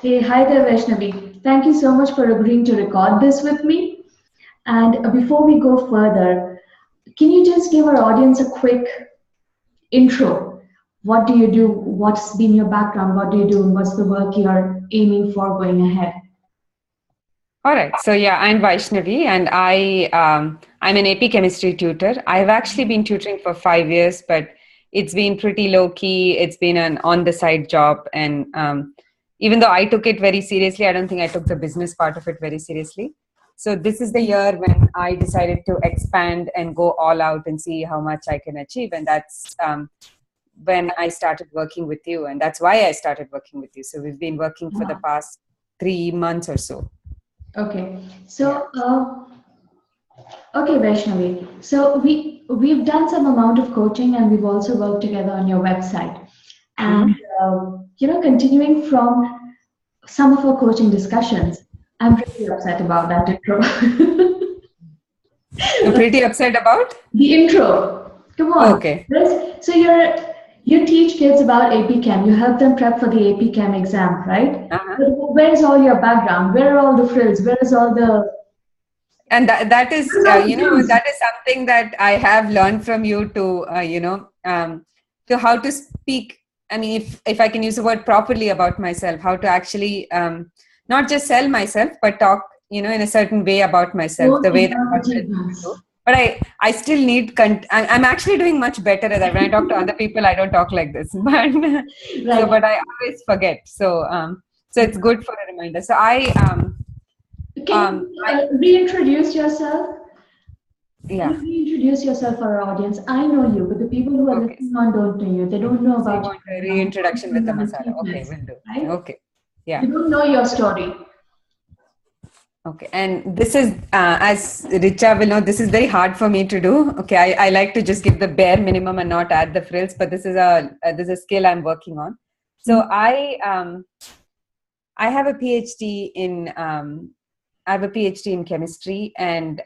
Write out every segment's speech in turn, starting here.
Hey, hi there, Vaishnavi. Thank you so much for agreeing to record this with me. And before we go further, can you just give our audience a quick intro? What do you do? What's been your background? What do you do? And what's the work you're aiming for going ahead? All right. So yeah, I'm Vaishnavi, and I'm an AP chemistry tutor. I've actually been tutoring for 5 years, but it's been pretty low key. It's been an on the side job, and even though I took it very seriously, I don't think I took the business part of it very seriously. So this is the year when I decided to expand and go all out and see how much I can achieve, and that's when I started working with you, and that's why I started working with you. So we've been working for the Ah, past 3 months or so. okay. Yeah. Okay, Vaishnavi. So we've done some amount of coaching, and we've also worked together on your website. And Mhm. continuing from some of our coaching discussions, I'm pretty upset about that intro. You're pretty upset about? The intro. Come on. Okay. So you teach kids about AP Chem. You help them prep for the AP Chem exam, right? Uh-huh. But where's all your background? Where are all the frills? And that is, Where's all the juice? that is something that I have learned from you to how to speak. I mean, if I can use the word properly about myself, how to actually not just sell myself, but talk, in a certain way about myself, Don't the way that indulge God in tells me to do. us. But I still need, I'm actually doing much better at that. When I talk to other people, I don't talk like this, Right. but I always forget. So it's good for a reminder. So Can you I, reintroduce yourself? Can yeah. you reintroduce yourself for our audience? I know you, but the people who are Okay. listening on don't know you. They don't know So you about want your a background, reintroduction with the your masala. Okay, achievements, will do. right? Okay. They Yeah. don't know your story. Okay. And this is, as Richa will know, this is very hard for me to do. Okay. I like to just give the bare minimum and not add the frills, but this is a skill I'm working on. So I have a PhD in, I have a PhD in chemistry, and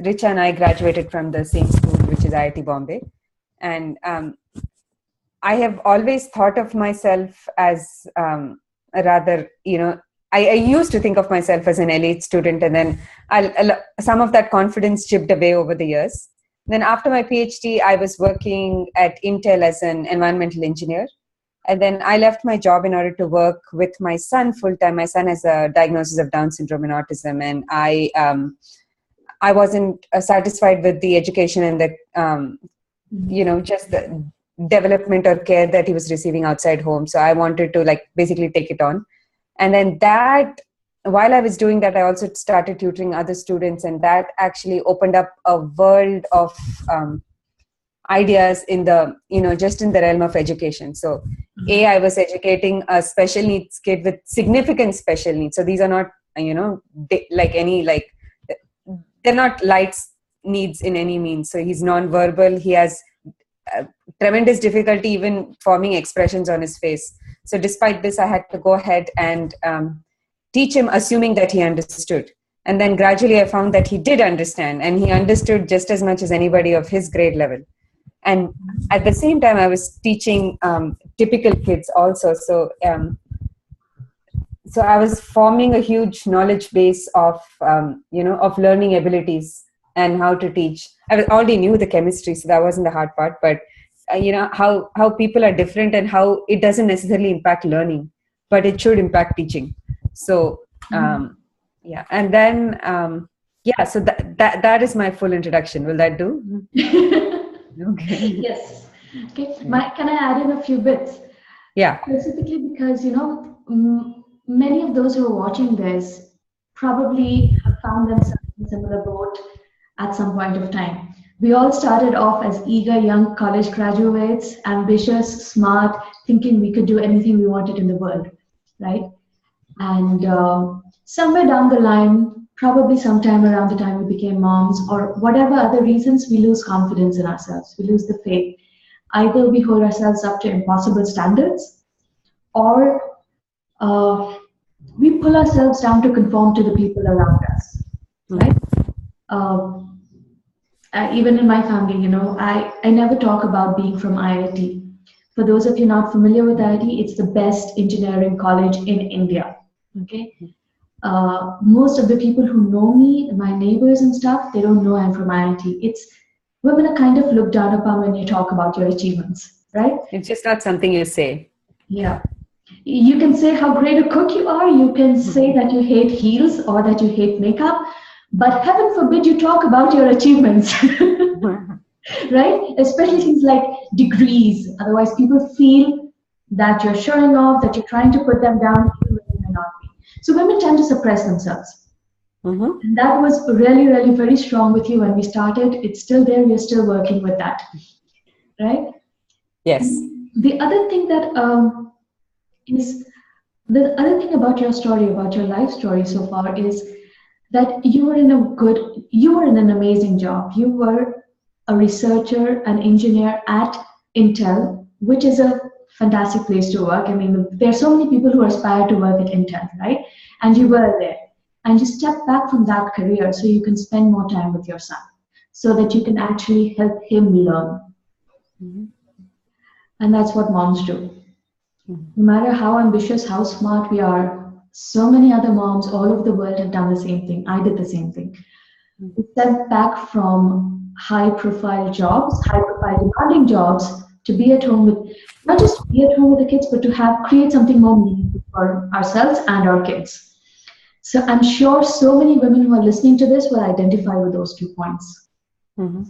Richa and I graduated from the same school, which is IIT Bombay. And I have always thought of myself as a rather, I used to think of myself as an elite student, and then some of that confidence chipped away over the years. Then after my PhD, I was working at Intel as an environmental engineer. And then I left my job in order to work with my son full time. My son has a diagnosis of Down syndrome and autism, and I wasn't satisfied with the education and the just the development or care that he was receiving outside home. So I wanted to like basically take it on. And then that, while I was doing that, I also started tutoring other students, and that actually opened up a world of ideas in the, just in the realm of education. So I was educating a special needs kid with significant special needs. So these are not, like any, like, they're not light needs in any means. So he's nonverbal. He has tremendous difficulty even forming expressions on his face. So despite this, I had to go ahead and teach him, assuming that he understood. And then gradually I found that he did understand, and he understood just as much as anybody of his grade level. And at the same time, I was teaching typical kids also. So I was forming a huge knowledge base of, of learning abilities and how to teach. Already knew the chemistry, so that wasn't the hard part. But how people are different, and how it doesn't necessarily impact learning, but it should impact teaching. So yeah, and then yeah, so that is my full introduction. Will that do? Okay. Yes. Okay. Can I add in a few bits? Yeah. Specifically because, many of those who are watching this probably have found themselves in a similar boat at some point of time. We all started off as eager young college graduates, ambitious, smart, thinking we could do anything we wanted in the world, right? And somewhere down the line, probably sometime around the time we became moms or whatever other reasons, we lose confidence in ourselves. We lose the faith. Either we hold ourselves up to impossible standards, or we pull ourselves down to conform to the people around us, right? Uh, Even in my family, I never talk about being from IIT For those of you not familiar with IIT, it's the best engineering college in India. Okay. Most of the people who know me, my neighbors and stuff, they don't know I'm from IIT. It's women are kind of looked down upon when you talk about your achievements, right? It's just not something you say. Yeah. You can say how great a cook you are. You can say that you hate heels or that you hate makeup, but heaven forbid you talk about your achievements, right? Especially things like degrees. Otherwise, people feel that you're showing off, that you're trying to put them down, even when you may not be. So women tend to suppress themselves. Mm-hmm. And that was really, really very strong with you when we started. It's still there. We're still working with that, right? Yes. The other thing that is the other thing about your story, about your life story so far, is that you were in an amazing job. You were a researcher, an engineer at Intel, which is a fantastic place to work. I mean, there are so many people who aspire to work at Intel, right? And you were there. And you stepped back from that career so you can spend more time with your son, so that you can actually help him learn. Mm-hmm. And that's what moms do. No matter how ambitious, how smart we are, so many other moms all over the world have done the same thing. I did the same thing. We stepped back from high profile jobs, high profile demanding jobs, to be at home with, not just be at home with the kids, but to have create something more meaningful for ourselves and our kids. So I'm sure so many women who are listening to this will identify with those 2 points. Mm-hmm.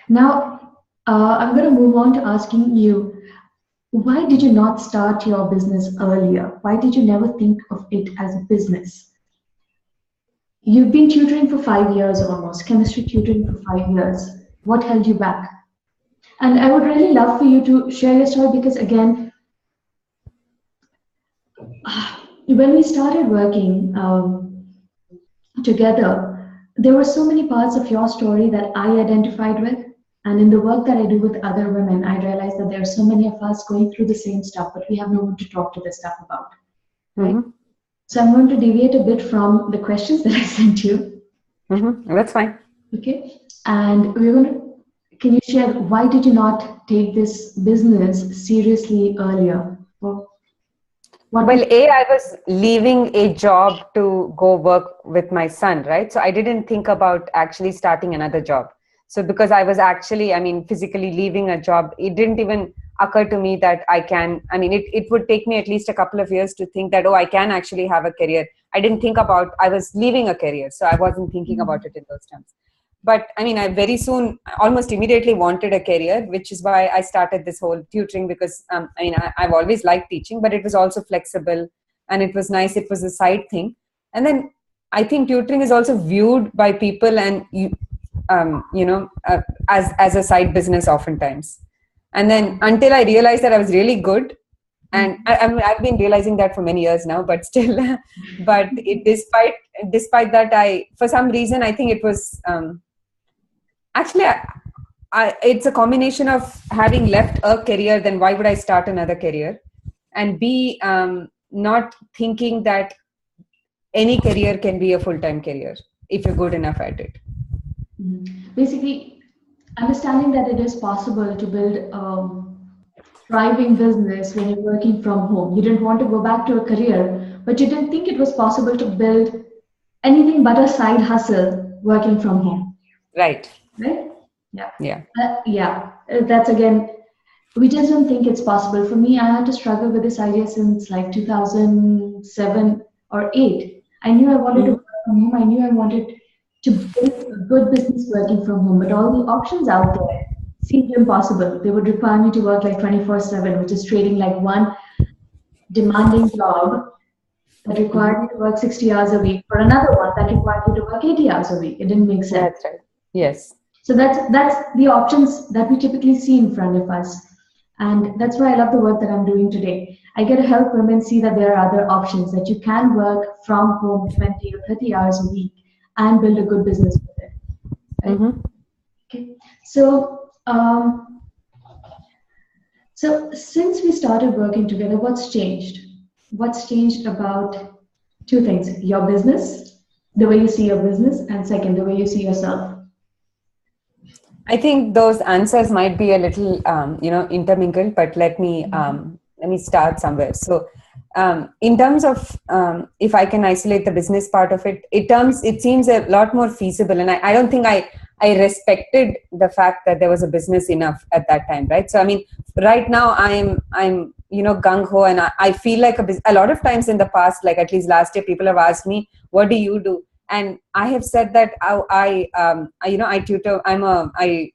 Now, I'm going to move on to asking you, why did you not start your business earlier? Why did you never think of it as a business? You've been tutoring for 5 years almost, chemistry tutoring for 5 years. What held you back? And I would really love for you to share your story because, again, when we started working together, there were so many parts of your story that I identified with. And in the work that I do with other women, I realize that there are so many of us going through the same stuff, but we have no one to talk to this stuff about. Right? Mm-hmm. So I'm going to deviate a bit from the questions that I sent you. Mm-hmm. That's fine. Okay. And we're going to, can you share why did you not take this business seriously earlier? Or what Well, I was leaving a job to go work with my son, right? So I didn't think about actually starting another job. So because I was actually, I mean, physically leaving a job, it didn't even occur to me that it would take me at least a couple of years to think that, oh, I can actually have a career. I didn't think about, I was leaving a career. So I wasn't thinking about it in those terms. But I mean, I very soon, almost immediately wanted a career, which is why I started this whole tutoring because I've always liked teaching, but it was also flexible and it was nice. It was a side thing. And then I think tutoring is also viewed by people and as a side business oftentimes. And then until I realized that I was really good, and I've been realizing that for many years now, but still, despite that, for some reason, I think it was, actually, it's a combination of having left a career, then why would I start another career? And B, not thinking that any career can be a full-time career if you're good enough at it. basically understanding that it is possible to build a thriving business when you're working from home. You didn't want to go back to a career, but you didn't think it was possible to build anything but a side hustle working from home. Right. Right? Yeah. Yeah. That's again, we just don't think it's possible. For me, I had to struggle with this idea since like 2007 or 8. I knew I wanted to work from home. I knew I wanted to build a good business working from home, but all the options out there seemed impossible. They would require me to work like 24/7, which is trading like one demanding job that required me to work 60 hours a week for another one that required me to work 80 hours a week. It didn't make sense. That's right. Yes. So that's the options that we typically see in front of us. And that's why I love the work that I'm doing today. I get to help women see that there are other options, that you can work from home 20 or 30 hours a week and build a good business with it. Right? Mm-hmm. Okay. So since we started working together, what's changed? What's changed about two things: your business, the way you see your business, and second, the way you see yourself. I think those answers might be a little, intermingled, but let me start somewhere. So, in terms of if I can isolate the business part of it, it seems a lot more feasible, and I don't think I respected the fact that there was a business enough at that time, right? So, I mean, right now I'm gung ho, and I feel like a lot of times in the past, like at least last year, people have asked me, "What do you do?" And I have said that I tutor. I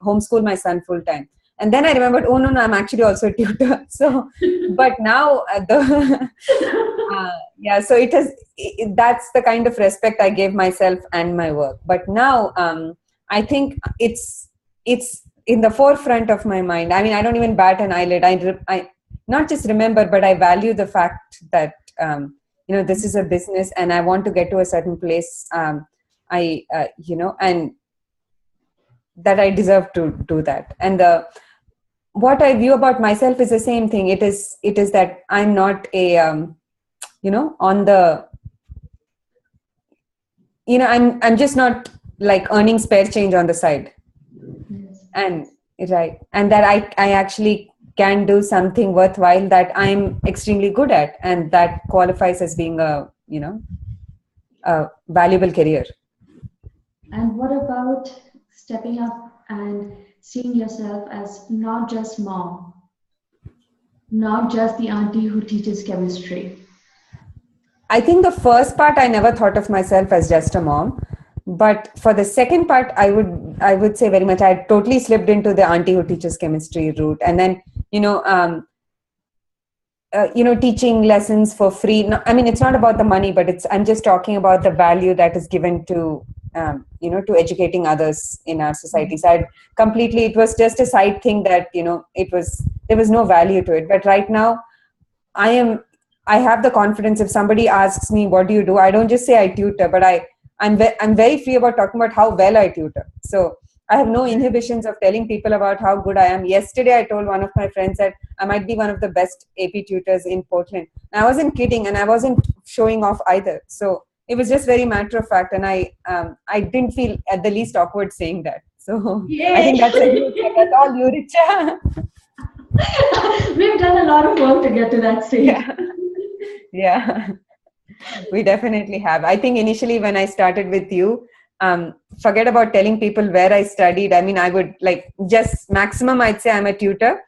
homeschool my son full time, and then I remembered, oh no, I'm actually also a tutor. So, but now the so that's the kind of respect I gave myself and my work. But now I think it's in the forefront of my mind. I mean, I don't even bat an eyelid. I not just remember, but I value the fact that this is a business, and I want to get to a certain place. And that I deserve to do that. And what I view about myself is the same thing. It is that I'm not a on the I'm just not like earning spare change on the side. Yes. And right, and that I actually can do something worthwhile that I'm extremely good at, and that qualifies as being a valuable career. And what about stepping up and seeing yourself as not just mom, not just the auntie who teaches chemistry? I think the first part, I never thought of myself as just a mom, but for the second part, I would say very much I totally slipped into the auntie who teaches chemistry route. And then teaching lessons for free. No, I mean, it's not about the money, but I'm just talking about the value that is given to to educating others in our society. So it was just a side thing that there was no value to it. But right now, I am I have the confidence. If somebody asks me, what do you do? I don't just say I tutor, but I'm very free about talking about how well I tutor. So I have no inhibitions of telling people about how good I am. Yesterday, I told one of my friends that I might be one of the best AP tutors in Portland. And I wasn't kidding, and I wasn't showing off either. So it was just very matter of fact, and I didn't feel at the least awkward saying that. So I Yay! think that's a huge. That's all you, Richa. We've done a lot of work to get to that stage. Yeah. Yeah. We definitely have. I think initially when I started with you, forget about telling people where I studied. I mean, I would like just maximum, I'd say I'm a tutor,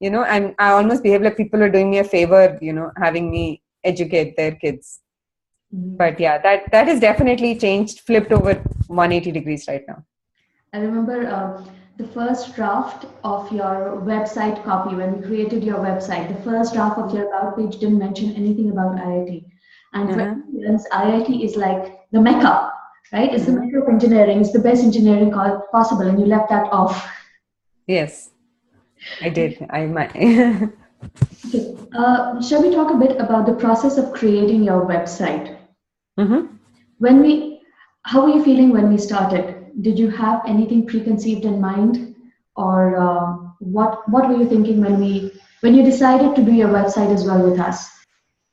I almost behave like people are doing me a favor, having me educate their kids. But yeah, that has definitely changed, flipped over 180 degrees right now. I remember the first draft of your website copy when we created your website. The first draft of your about page didn't mention anything about IIT. And for students, IIT is like the mecca, right? It's the mecca of engineering. It's the best engineering possible, and you left that off. Yes, I did. I might. Okay. Shall we talk a bit about the process of creating your website? When we, how were you feeling when we started? Did you have anything preconceived in mind, or what were you thinking when you decided to do your website as well with us,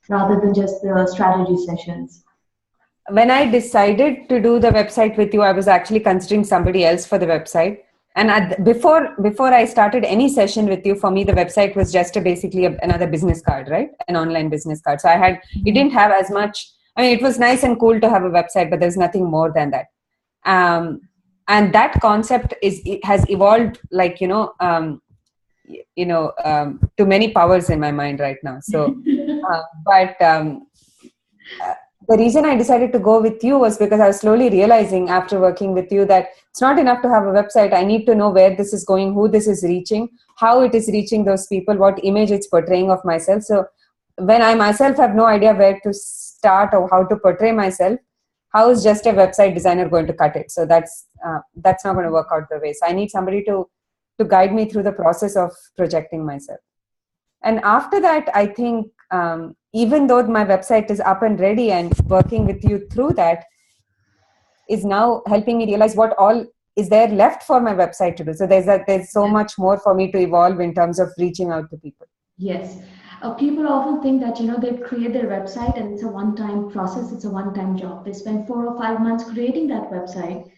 rather than just the strategy sessions? When I decided to do the website with you, I was actually considering somebody else for the website. And before I started any session with you, for me, the website was just basically another business card, right? An online business card. So it didn't have as much. I mean, it was nice and cool to have a website, but there's nothing more than that. And that concept has evolved, like to many powers in my mind right now. So, the reason I decided to go with you was because I was slowly realizing after working with you that it's not enough to have a website. I need to know where this is going, who this is reaching, how it is reaching those people, what image it's portraying of myself. So when I myself have no idea where to start or how to portray myself, how is just a website designer going to cut it? So that's not going to work out the way. So I need somebody to guide me through the process of projecting myself. And after that, I think even though my website is up and ready, and working with you through that is now helping me realize what all is there left for my website to do. So there's so much more for me to evolve in terms of reaching out to people. Yes. People often think that they create their website and it's a one-time process, it's a one-time job. They spend 4 or 5 months creating that website.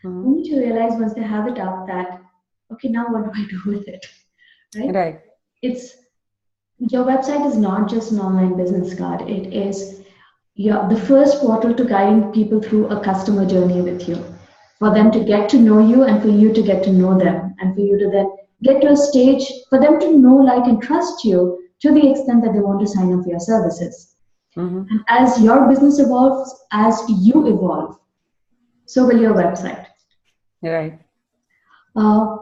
Only to realize once they have it up that Okay, now what do I do with it? Right? Right. It's your website is not just an online business card. It is the first portal to guiding people through a customer journey with you, for them to get to know you and for you to get to know them, and for you to then get to a stage for them to know, like, and trust you to the extent that they want to sign up for your services. Mm-hmm. And as your business evolves, as you evolve, so will your website. Right. Uh,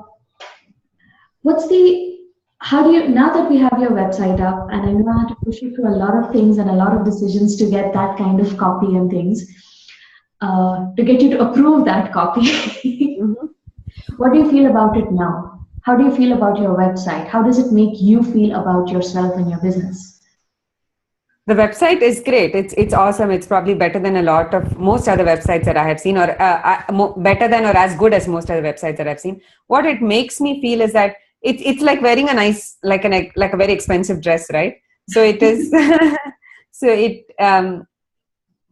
what's the how do you, now that we have your website up, and I know I had to push you through a lot of things and a lot of decisions to get that kind of copy and things, to get you to approve that copy. Mm-hmm. What do you feel about it now? How do you feel about your website? How does it make you feel about yourself and your business? The website is great. It's awesome. It's probably better than a lot of most other websites that I have seen, or better than or as good as most other websites that I've seen. What it makes me feel is that it's like wearing a nice, like a very expensive dress, right? So it is. So it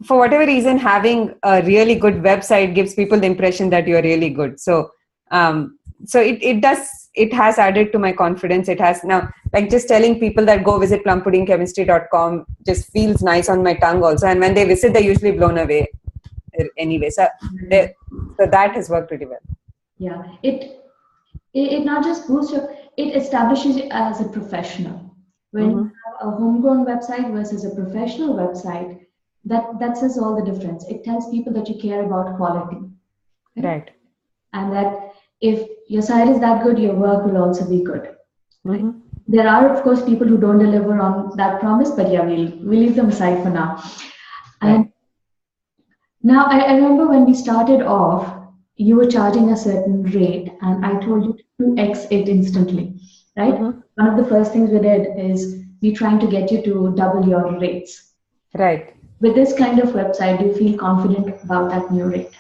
for whatever reason, having a really good website gives people the impression that you're really good. So it has added to my confidence. It has now, like, just telling people that go visit plumpuddingchemistry.com just feels nice on my tongue also, and when they visit they're usually blown away anyway. So that has worked pretty well. Yeah, it not just boosts your, it establishes you as a professional. When you Mm-hmm. have a homegrown website versus a professional website, that says all the difference. It tells people that you care about quality, right? Right. And that if your site is that good, your work will also be good. Right? Mm-hmm. There are, of course, people who don't deliver on that promise, but yeah, we'll leave them aside for now. And Right. now I remember when we started off, you were charging a certain rate, and I told you to 2x it instantly, right? Mm-hmm. One of the first things we did is we trying to get you to double your rates. Right. With this kind of website, do you feel confident about that new rate?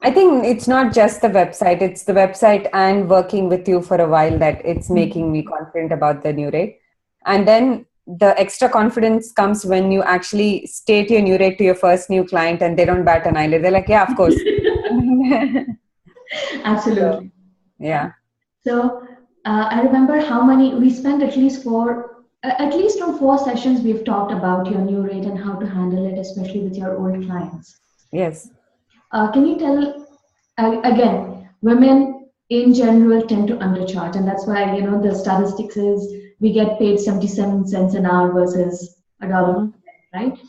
I think it's not just the website, it's the website and working with you for a while that it's making me confident about the new rate. And then the extra confidence comes when you actually state your new rate to your first new client and they don't bat an eyelid. They're like, yeah, of course. So, Absolutely. Yeah. yeah. So I remember how many we spent at least on 4 sessions we've talked about your new rate and how to handle it, especially with your old clients. Yes. Can you tell again, women in general tend to undercharge, and that's why the statistics is we get paid 77 cents an hour versus a dollar, Mm-hmm. right?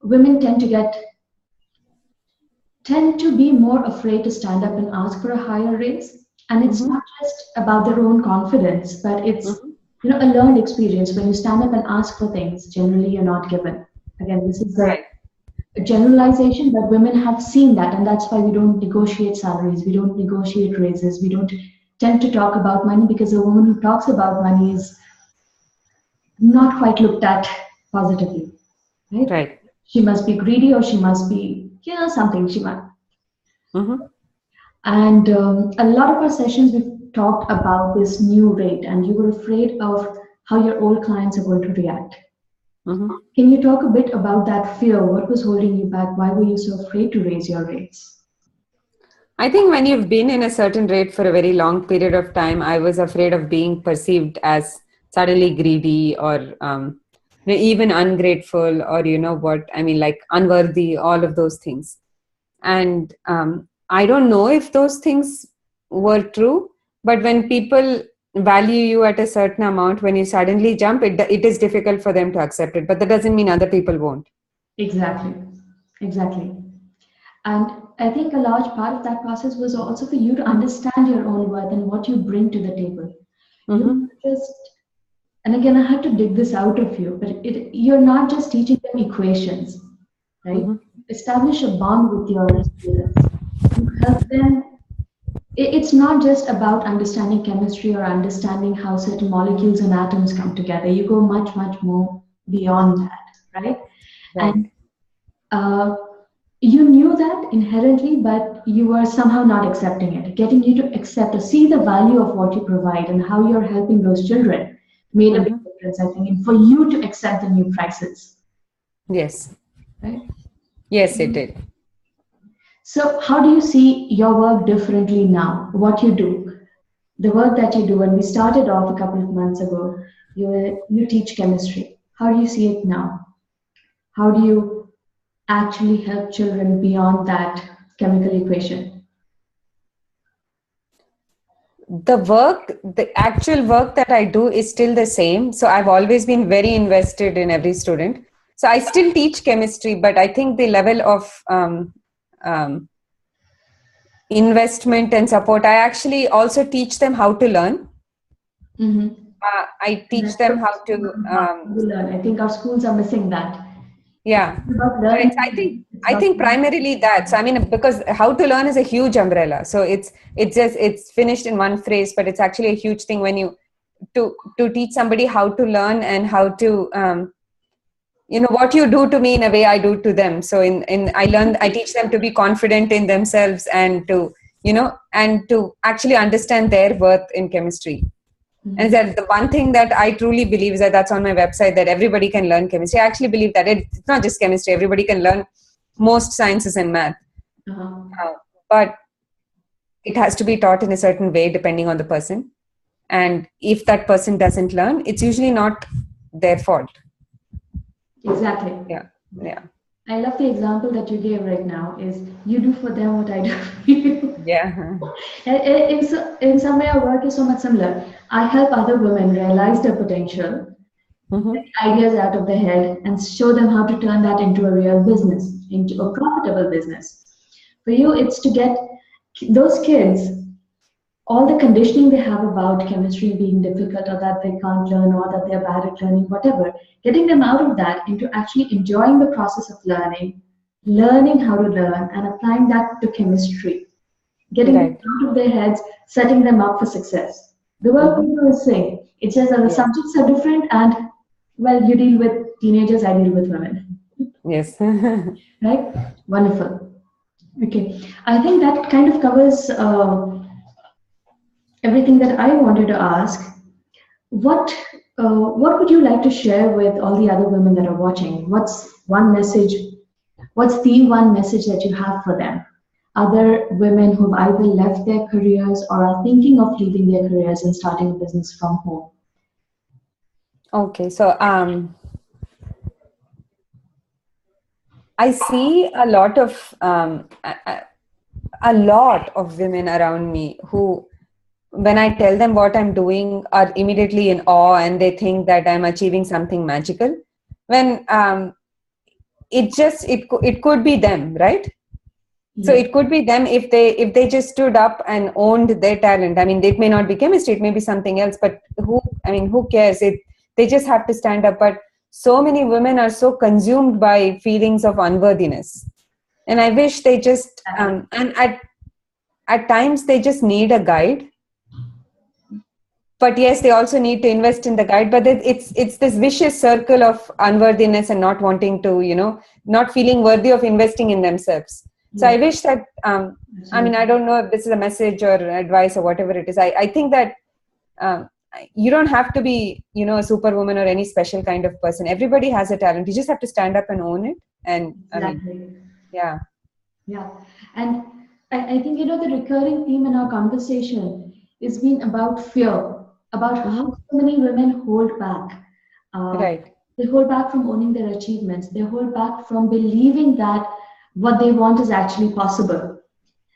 Women tend to be more afraid to stand up and ask for a higher raise. And it's Mm-hmm. not just about their own confidence, but it's Mm-hmm. a learned experience. When you stand up and ask for things, generally you're not given. Again, this is Right. a generalization, but women have seen that, and that's why we don't negotiate salaries, we don't negotiate raises, we don't tend to talk about money, because a woman who talks about money is not quite looked at positively, right? Right. She must be greedy, or she must be, something she might. Mm-hmm. And a lot of our sessions, we've talked about this new rate, and you were afraid of how your old clients are going to react. Mm-hmm. Can you talk a bit about that fear? What was holding you back? Why were you so afraid to raise your rates? I think when you've been in a certain rate for a very long period of time, I was afraid of being perceived as suddenly greedy or even ungrateful, or what I mean, like unworthy, all of those things. And I don't know if those things were true, but when people value you at a certain amount, when you suddenly jump, it is difficult for them to accept it. But that doesn't mean other people won't. Exactly, exactly. And I think a large part of that process was also for you to understand your own worth and what you bring to the table. You're Mm-hmm. not just, and again, I had to dig this out of you, but you're not just teaching them equations, right? Mm-hmm. Establish a bond with your students. You help them. It's not just about understanding chemistry or understanding how certain molecules and atoms come together. You go much, much more beyond that, right? Right. And uh, you knew that inherently, but you were somehow not accepting it. Getting you to accept or see the value of what you provide and how you're helping those children made a big Mm-hmm. difference, I think, and for you to accept the new prices, Yes. right? Yes, it did. So, how do you see your work differently now? What you do, the work that you do. When we started off a couple of months ago, you teach chemistry. How do you see it now? How do you actually help children beyond that chemical equation? The actual work that I do is still the same. So I've always been very invested in every student. So I still teach chemistry, but I think the level of um, investment and support, I actually also teach them how to learn. Mm-hmm. I teach That's them the how to, how we learn. I think our schools are missing that. yeah. It's about It's, learning. It's I about think primarily that. So I mean, because how to learn is a huge umbrella. So it's finished in one phrase, but it's actually a huge thing when you to teach somebody how to learn and how to what you do to me in a way I do to them. So in I teach them to be confident in themselves and to and to actually understand their worth in chemistry. And Mhm. that the one thing that I truly believe is that that's on my website, that everybody can learn chemistry. I actually believe that it's not just chemistry. Everybody can learn most sciences and math. Uh-huh. But it has to be taught in a certain way depending on the person. And if that person doesn't learn, it's usually not their fault. Exactly. Yeah. Yeah. I love the example that you gave right now is you do for them what I do for you. Yeah. In some way, our work is so much similar. I help other women realize their potential, get Mm-hmm. ideas out of their head, and show them how to turn that into a real business, into a profitable business. For you, it's to get those kids all the conditioning they have about chemistry being difficult or that they can't learn or that they're bad at learning, whatever, getting them out of that into actually enjoying the process of learning, learning how to learn, and applying that to chemistry, getting them Right. out of their heads, setting them up for success. The work we Mm-hmm. do is same. It's just that the Yeah. subjects are different, and well, you deal with teenagers, I deal with women, Yes. right? Wonderful. Okay, I think that kind of covers everything that I wanted to ask. What what would you like to share with all the other women that are watching? What's one message? What's the one message that you have for them? Other women who've either left their careers or are thinking of leaving their careers and starting a business from home. Okay. So I see a lot of women around me who, when I tell them what I'm doing, are immediately in awe and they think that I'm achieving something magical. When it could be them, right? So Yes. it could be them if they just stood up and owned their talent. I mean, it may not be chemistry, it may be something else, but who cares? They just have to stand up. But so many women are so consumed by feelings of unworthiness, and I wish they just and at times they just need a guide. But yes, they also need to invest in the guide. But it's this vicious circle of unworthiness and not wanting to, not feeling worthy of investing in themselves. So I Yes. wish that I Absolutely. don't know if this is a message or advice or whatever it is. I think that um, you don't have to be, a superwoman or any special kind of person. Everybody has a talent. You just have to stand up and own it. And Exactly. yeah. Yeah. And I think, the recurring theme in our conversation is been about fear, about how Hmm. so many women hold back. Uh, Right. they hold back from owning their achievements. They hold back from believing that what they want is actually possible.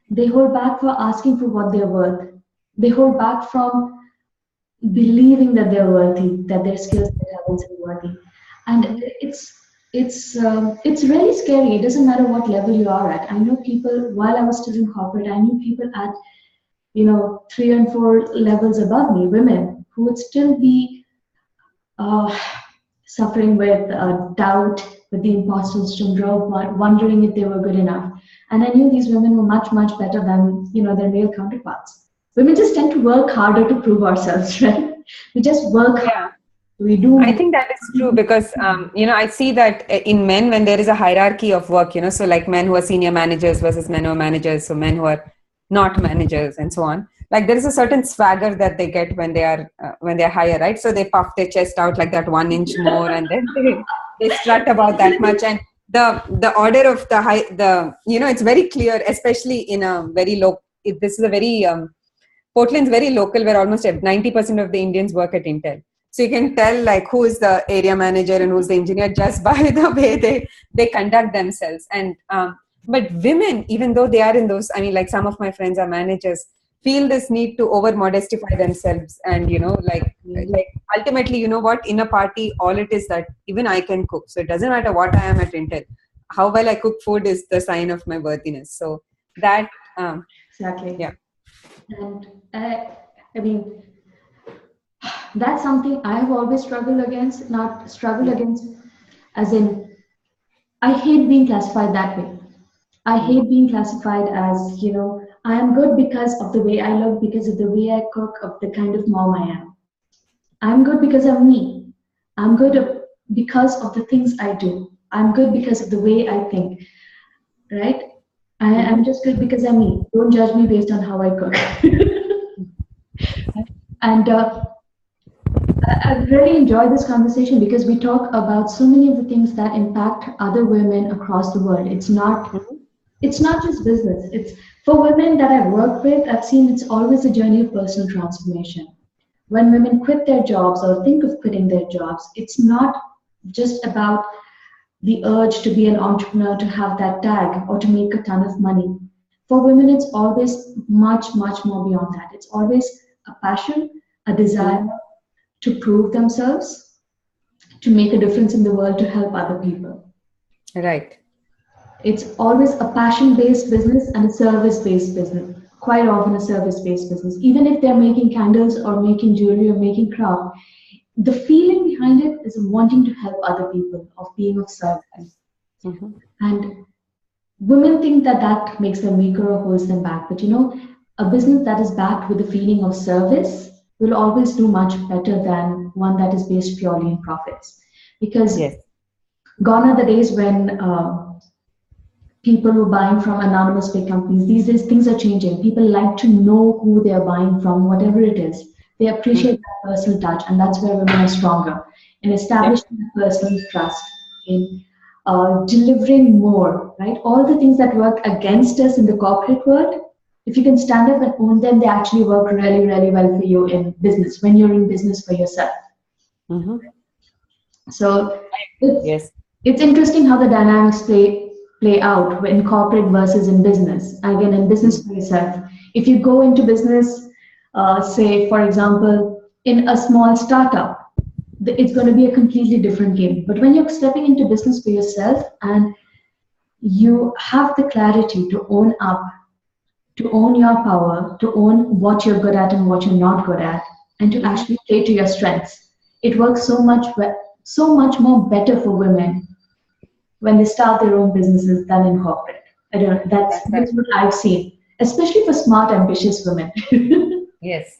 They hold back for asking for what they're worth. They hold back from believing that they're worthy, that their skills and talents are worthy. And Hmm. it's really scary. It doesn't matter what level you are at. I know people while I was still in corporate, I knew people at 3 and 4 levels above me, women who would still be uh, suffering with doubt, with the imposter syndrome, wondering if they were good enough. And I knew these women were much, much better than their male counterparts. Women just tend to work harder to prove ourselves, right? We just work hard. Yeah. We do. I think that is true because I see that in men when there is a hierarchy of work, so like men who are senior managers versus men who are managers, so men who are not managers and so on. Like there is a certain swagger that they get when they are higher, right? So they puff their chest out like that 1 inch more, and then they strut about that much. And the order of the high, the, it's very clear, especially in a very low, this is a very, Portland's very local, where almost 90% of the Indians work at Intel. So you can tell like who is the area manager and who's the engineer just by the way they conduct themselves. And but women, even though they are in those, I mean, like some of my friends are managers, feel this need to over modestify themselves, and like ultimately, you know what, in a party, all it is that even I can cook, so it doesn't matter what I am at Intel, how well I cook food is the sign of my worthiness. So that Exactly. yeah. And I mean, that's something I have always struggled against, not struggled against, as in, I hate being classified that way. I hate being classified as, I am good because of the way I look, because of the way I cook, of the kind of mom I am. I'm good because I'm me. I'm good because of the things I do. I'm good because of the way I think, right? I'm just good because I'm me. Don't judge me based on how I cook. And I really enjoy this conversation because we talk about so many of the things that impact other women across the world. It's not just business. It's for women that I've worked with, I've seen it's always a journey of personal transformation. When women quit their jobs or think of quitting their jobs, it's not just about the urge to be an entrepreneur, to have that tag, or to make a ton of money. For women, it's always much, much more beyond that. It's always a passion, a desire to prove themselves, to make a difference in the world, to help other people. Right. It's always a passion-based business and a service-based business. Quite often a service-based business. Even if they're making candles or making jewelry or making craft, the feeling behind it is wanting to help other people, of being of service. And women think that that makes them weaker or holds them back. But a business that is backed with a feeling of service will always do much better than one that is based purely in profits. Because gone are the days when people were buying from anonymous big companies. These days, things are changing. People like to know who they are buying from, whatever it is. They appreciate that personal touch, and that's where women are stronger in establishing personal trust, in delivering more, right? All the things that work against us in the corporate world, if you can stand up and own them, they actually work really, really well for you in business, when you're in business for yourself. So it's interesting how the dynamics play out in corporate versus in business. Again, in business for yourself. If you go into business, say, for example, in a small startup, it's going to be a completely different game. But when you're stepping into business for yourself and you have the clarity to own up, to own your power, to own what you're good at and what you're not good at, and to actually play to your strengths, it works so much more better for women when they start their own businesses than in corporate. That's what I've seen, especially for smart, ambitious women. Yes.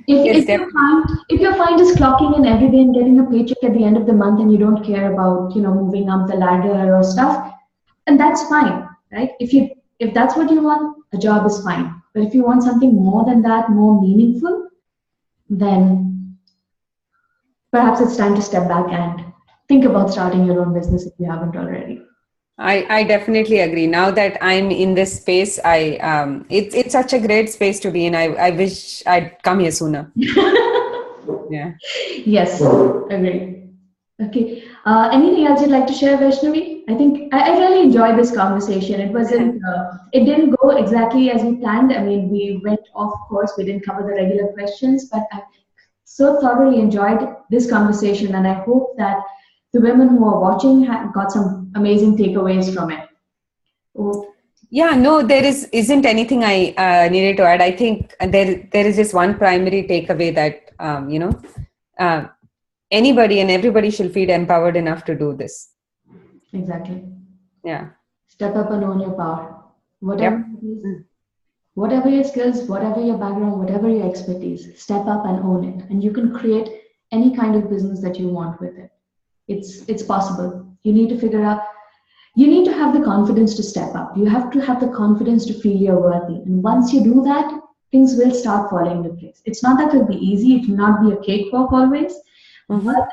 If you're fine just clocking in every day and getting a paycheck at the end of the month, and you don't care about moving up the ladder or stuff, and that's fine, right? If that's what you want, a job is fine. But if you want something more than that, more meaningful, then perhaps it's time to step back and think about starting your own business if you haven't already. I definitely agree. Now that I'm in this space, it's such a great space to be in. I wish I'd come here sooner. Yeah. Yes, agree. Okay. Anything else you'd like to share, Vaishnavi? I think I really enjoyed this conversation. It didn't go exactly as we planned. I mean, we went off course. We didn't cover the regular questions, but I so thoroughly enjoyed this conversation, and I hope that the women who are watching got some amazing takeaways from it. Yeah, no, there isn't anything I needed to add. I think there is just one primary takeaway that anybody and everybody should feel empowered enough to do this. Exactly. Yeah. Step up and own your power. Whatever your skills, whatever your background, whatever your expertise, step up and own it. And you can create any kind of business that you want with it. It's possible. You need to figure out, you need to have the confidence to step up. You have to have the confidence to feel you're worthy. And once you do that, things will start falling into place. It's not that it'll be easy. It will not be a cakewalk always. But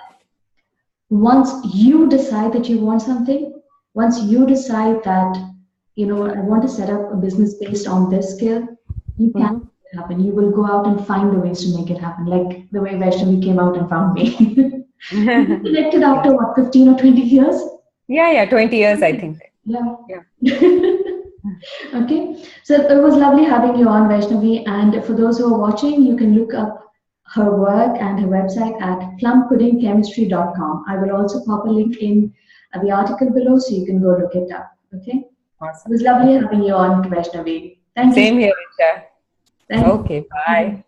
once you decide that you want something, once you decide that, I want to set up a business based on this skill, you can Mm-hmm. make it happen. You will go out and find the ways to make it happen, like the way Vaishnavi came out and found me. We connected Yeah. after what, 15 or 20 years? Yeah, yeah, 20 years, I think. Yeah. Yeah. Okay. So it was lovely having you on, Vaishnavi. And for those who are watching, you can look up her work and her website at plumpuddingchemistry.com. I will also pop a link in the article below so you can go look it up. Okay. It Awesome. was lovely Okay. having you on, Vaishnavi. Thank you. Same here, Richa. Thank Okay, you. bye.